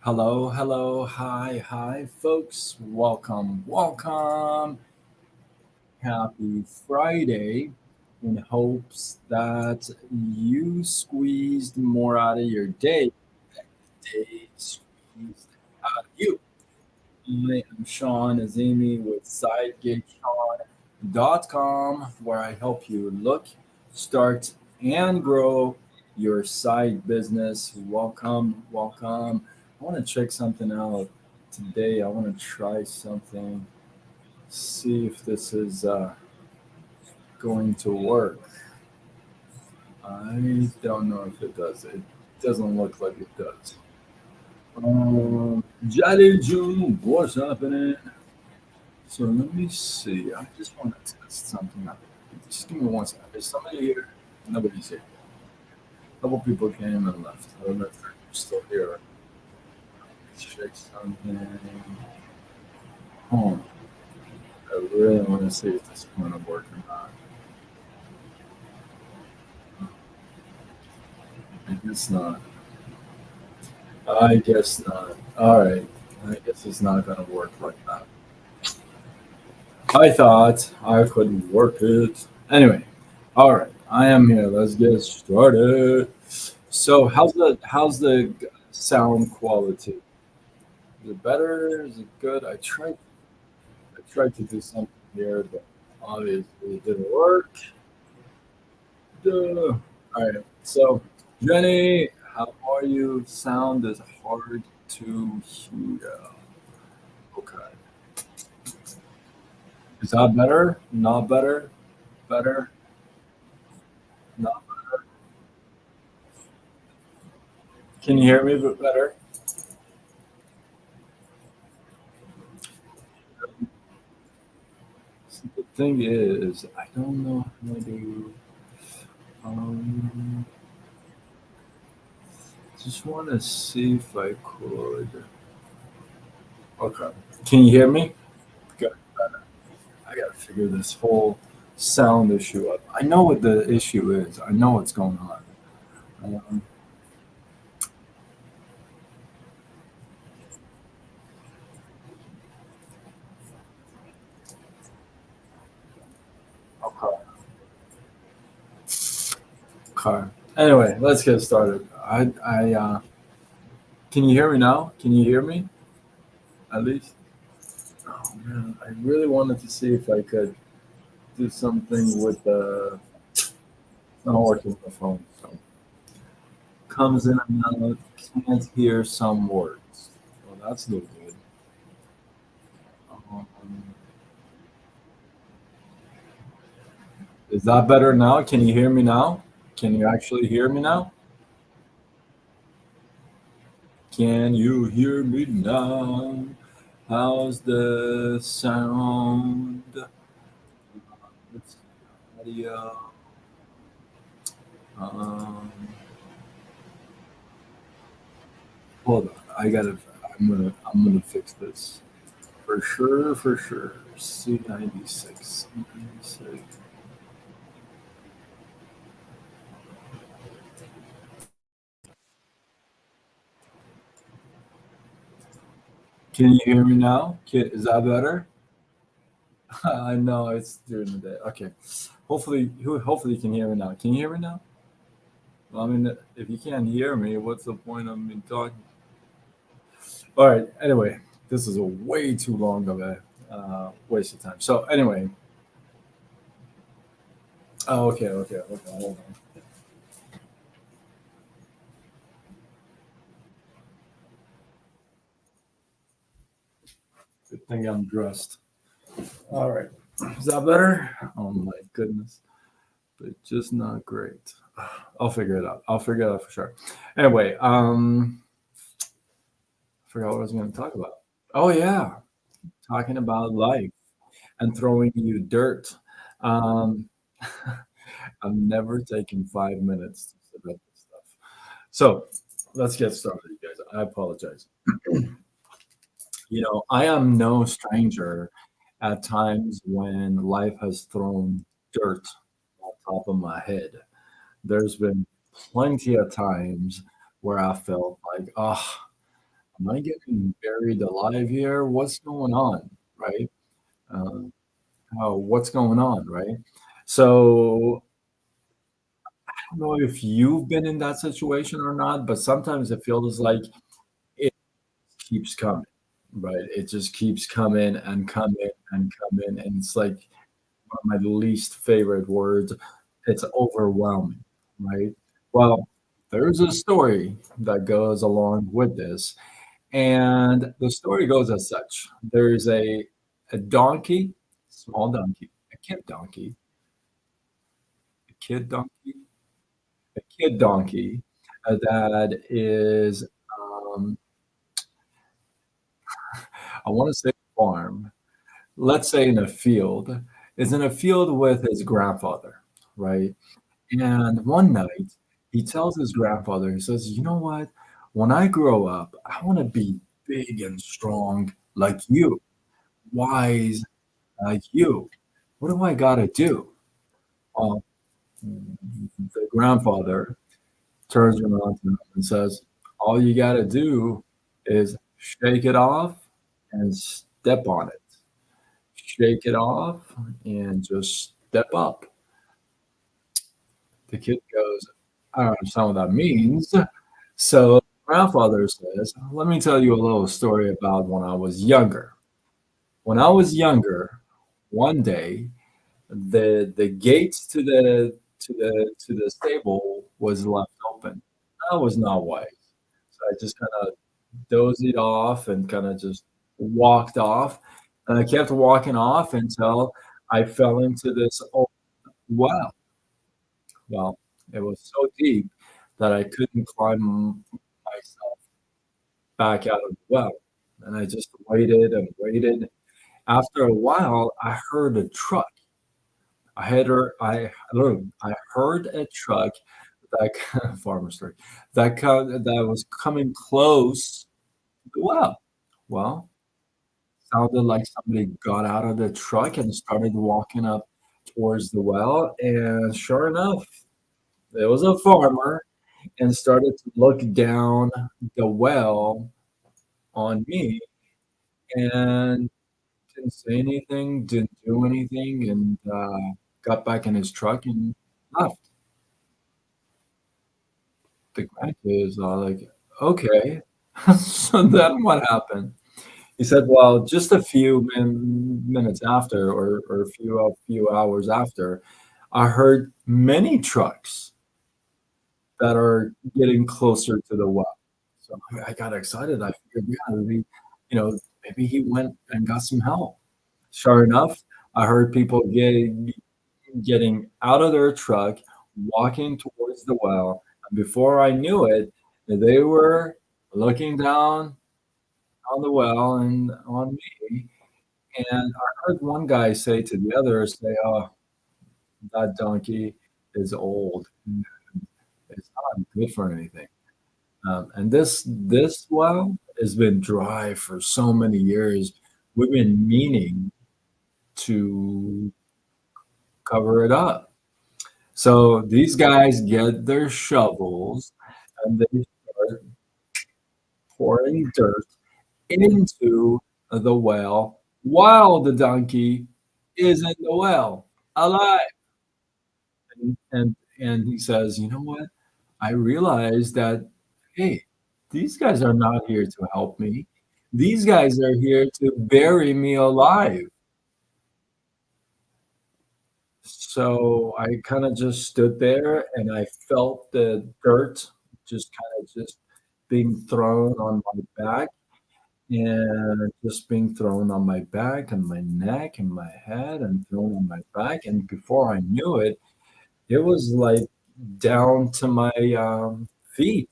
Hello, hello, hi, hi, folks. Welcome, welcome. Happy Friday in hopes that you squeezed more out of your day. Day squeezed out of you. I am Sean Azimi with SideGigSean.com, where I help you look, start, and grow your side business. Welcome, welcome. I want to check something out today. I want to try something, see if this is going to work. I don't know if it does. It doesn't look like it does. Jolly June, what's happening? So let me see. I just want to test something out. Just give me one second. Is somebody here? Nobody's here. A couple people came and left. I don't know if they're still here. Let's check something. Oh, I really want to see if this is going to work or not. I guess not. I guess not. All right. I guess it's not going to work like that. I thought I could work it. Anyway, all right. I am here. Let's get started. So, how's the sound quality? Is it better? Is it good? I tried to do something here, but obviously it didn't work. Duh. All right. So, Jenny, how are you? Sound is hard to hear. Okay. Is that better? Not better? Better? Not. Can you hear me a bit better? So the thing is, I don't know how to. Um, just want to see if I could. Okay. Can you hear me? Good. I gotta figure this whole sound issue up. I know what the issue is. I know what's going on. Um, okay. Okay. Anyway, let's get started. Can you hear me now? Can you hear me at least? Oh man, I really wanted to see if I could do something with the. Not working with the phone. So comes in and out. Can't hear some words. Well, that's no good. Um, is that better now? Can you hear me now? Can you actually hear me now? Can you hear me now? How's the sound? Let's see, audio. Um, hold on. I'm gonna fix this for sure. For sure. C96. C96. Can you hear me now? Is that better? I know it's during the day. Okay. Hopefully you can hear me now. Can you hear me now? Well, I mean, if you can't hear me, what's the point of me talking? All right. Anyway, this is a way too long of a waste of time. So anyway, oh, okay. Hold on. Good thing I'm dressed. All right. Is that better? Oh my goodness, but just not great. I'll figure it out. I'll figure it out for sure. Anyway, I forgot what I was going to talk about. Oh yeah, talking about life and throwing you dirt. Um, I'm never taking 5 minutes to set up this stuff. So let's get started, you guys. I apologize. I am no stranger at times when life has thrown dirt on top of my head. There's been plenty of times where I felt like, oh, Am I getting buried alive here? What's going on, right? Uh, what's going on, right? So I don't know if you've been in that situation or not, but sometimes it feels like it keeps coming, right? It just keeps coming and coming and coming, and it's like one of my least favorite words. It's overwhelming, right? Well, there's a story that goes along with this. And the story goes as such. There's a donkey, small donkey, a kid donkey, a kid donkey, a kid donkey that is, um, I want to say farm, let's say in a field, is in a field with his grandfather, right? And one night he tells his grandfather, he says, "You know what? When I grow up, I want to be big and strong like you, wise like you. What do I got to do?" Uh, the grandfather turns around to him and says, "All you got to do is shake it off and step on it. Shake it off and just step up." The kid goes, "I don't understand what that means." So grandfather says, "Let me tell you a little story about when I was younger. When I was younger, one day the gates to the stable was left open. I was not wise, so I just kind of dozed it off and kind of just walked off, and I kept walking off until I fell into this old well. Well, it was so deep that I couldn't climb myself back out of the well, and I just waited and waited. After a while, I heard a truck. I heard a truck that farmer's truck that was coming close to the well. Well, sounded like somebody got out of the truck and started walking up towards the well, and sure enough, there was a farmer and started to look down the well on me and didn't say anything, didn't do anything, and got back in his truck and left. The grandkids are like, "Okay." So then what happened? He said, "Well, just a few minutes after, or a few hours after, I heard many trucks that are getting closer to the well." So I got excited. I figured, yeah, maybe, maybe he went and got some help. Sure enough, I heard people getting out of their truck, walking towards the well. And before I knew it, they were looking down on the well and on me. And I heard one guy say to the other, say, "Oh, that donkey is old. It's not good for anything." And this well has been dry for so many years. We've been meaning to cover it up. So these guys get their shovels and they start pouring dirt into the well while the donkey is in the well alive. And he says, "You know what? I realized that, hey, these guys are not here to help me. These guys are here to bury me alive." So I kind of just stood there and I felt the dirt just kind of just being thrown on my back and just being thrown on my back and my neck and my head and thrown on my back. And before I knew it, it was like down to my feet.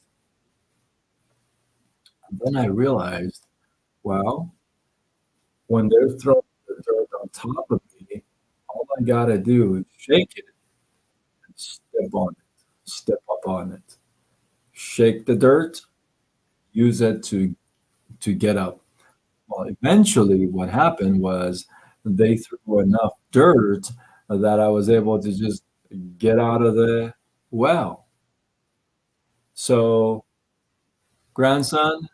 And then I realized, well, when they're throwing the dirt on top of me, all I gotta do is shake it and step on it, step up on it, shake the dirt, use it to get up. Well, eventually, what happened was they threw enough dirt that I was able to just get out of the well. So, grandson,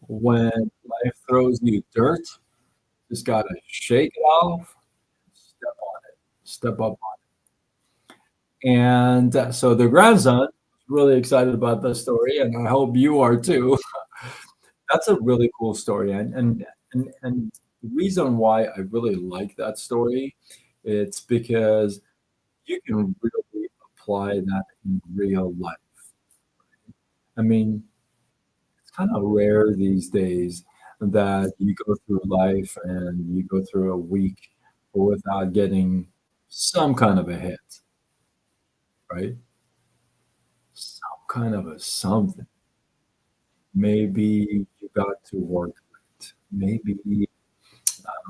When life throws you dirt, just gotta shake it off, step on it, step up on it. And so the grandson is really excited about the story, and I hope you are too. That's a really cool story, and the reason why I really like that story, it's because you can really apply that in real life. I mean, it's kind of rare these days that you go through life and you go through a week without getting some kind of a hit, right? Some kind of a something. Maybe you got to work late. Maybe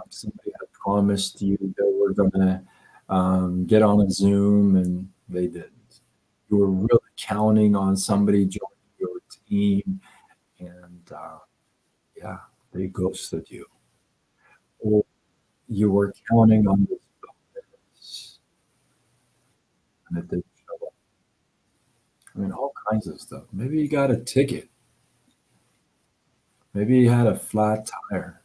somebody had promised you they were gonna get on a Zoom and they didn't. You were really counting on somebody joining your team, and yeah, they ghosted you. Or you were counting on this bonus and it didn't show up. I mean, all kinds of stuff. Maybe you got a ticket. Maybe you had a flat tire.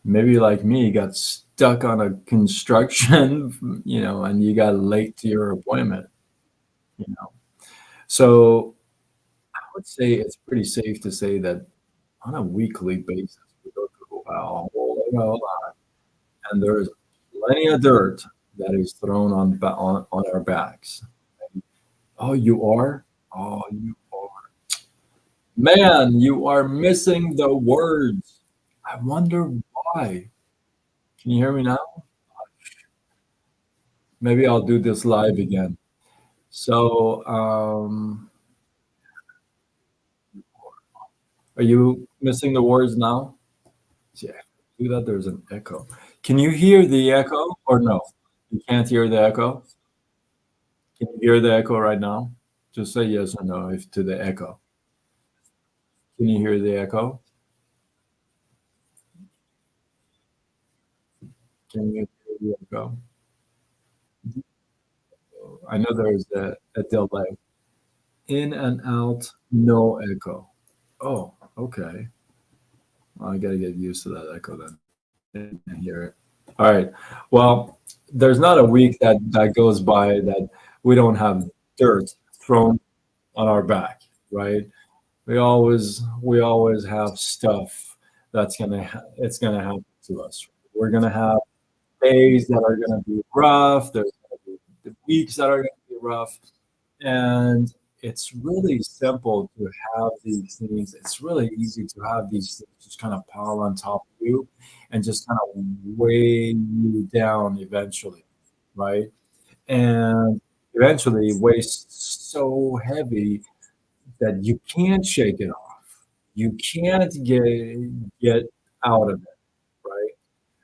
Maybe like me, you got stuck on a construction, and you got late to your appointment, you know. So I would say it's pretty safe to say that on a weekly basis, we go through a whole lot, and there's plenty of dirt that is thrown on our backs. Oh, you are? Oh, you are. Man, you are missing the words. I wonder why. Can you hear me now? Maybe I'll do this live again. So, are you missing the words now? Yeah, do that. There's an echo. Can you hear the echo or no? You can't hear the echo? Can you hear the echo right now? Just say yes or no if to the echo. Can you hear the echo? Can you hear the echo? I know there's a delay. In and out, no echo. Oh, okay. Well, I gotta get used to that echo then. And hear it. All right. Well, there's not a week that goes by that we don't have dirt thrown on our back, right? We always have stuff it's gonna happen to us. We're gonna have days that are gonna be rough. There's gonna be the weeks that are gonna be rough, and it's really simple to have these things. It's really easy to have these things just kind of pile on top of you and just kind of weigh you down eventually, right? And eventually weigh so heavy that you can't shake it off. You can't get out of it, right?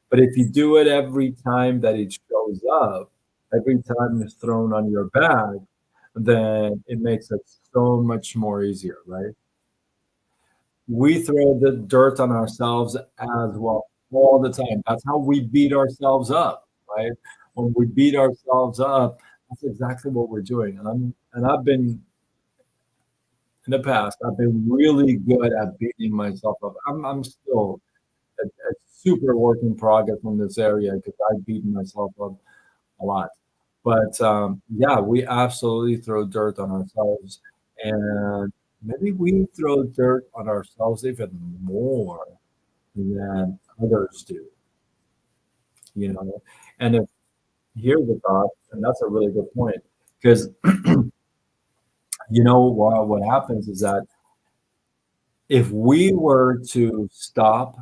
But if you do it every time that it shows up, every time it's thrown on your back, then it makes it so much more easier, right? We throw the dirt on ourselves as well all the time. That's how we beat ourselves up, right? When we beat ourselves up, that's exactly what we're doing. I've been in the past, I've been really good at beating myself up. I'm still a super work in progress in this area because I've beaten myself up a lot. But yeah, we absolutely throw dirt on ourselves, and maybe we throw dirt on ourselves even more than others do. You know, and if here's the thought, and that's a really good point, because what happens is that if we were to stop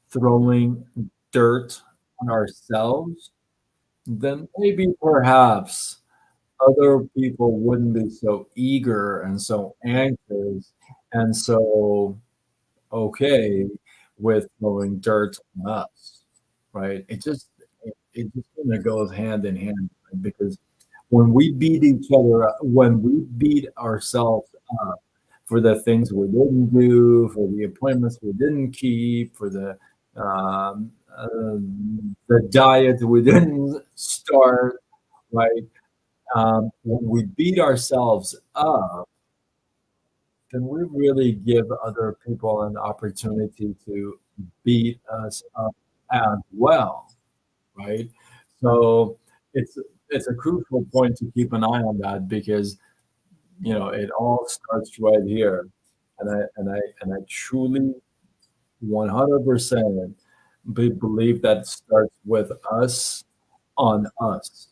throwing dirt on ourselves, then maybe perhaps other people wouldn't be so eager and so anxious and so okay with throwing dirt on us, right? It just kind of goes hand in hand, right? Because when we beat each other up, when we beat ourselves up for the things we didn't do, for the appointments we didn't keep, for um, uh, the diet we didn't start, right? When we beat ourselves up, can we really give other people an opportunity to beat us up as well, right? So it's it's a crucial point to keep an eye on that because it all starts right here, and I truly 100% believe that starts with us on us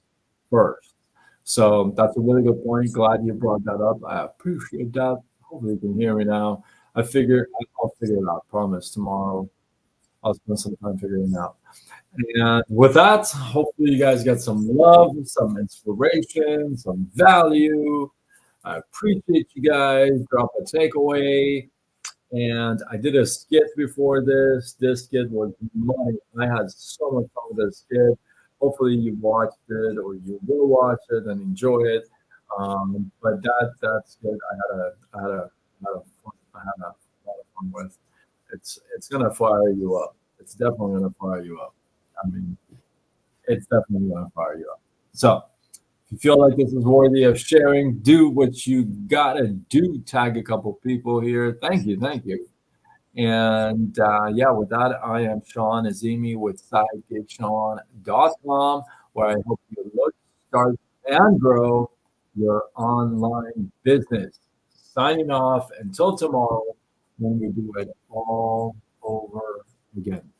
first. So that's a really good point. Glad you brought that up. I appreciate that. Hopefully you can hear me now. I'll figure it out. Promise tomorrow I'll spend some time figuring it out. And with that, hopefully you guys get some love, some inspiration, some value. I appreciate you guys. Drop a takeaway. And I did a skit before this. This skit was money. I had so much fun with this skit. Hopefully you watched it or you will watch it and enjoy it. But that's good. I had a lot of fun with. It's gonna fire you up. It's definitely gonna fire you up. I mean, it's definitely gonna fire you up. So if you feel like this is worthy of sharing, do what you gotta do. Tag a couple people here. Thank you. And yeah, with that, I am Sean Azimi with sidekickshawn.com, where I hope you look, start, and grow your online business. Signing off until tomorrow when we do it all over again.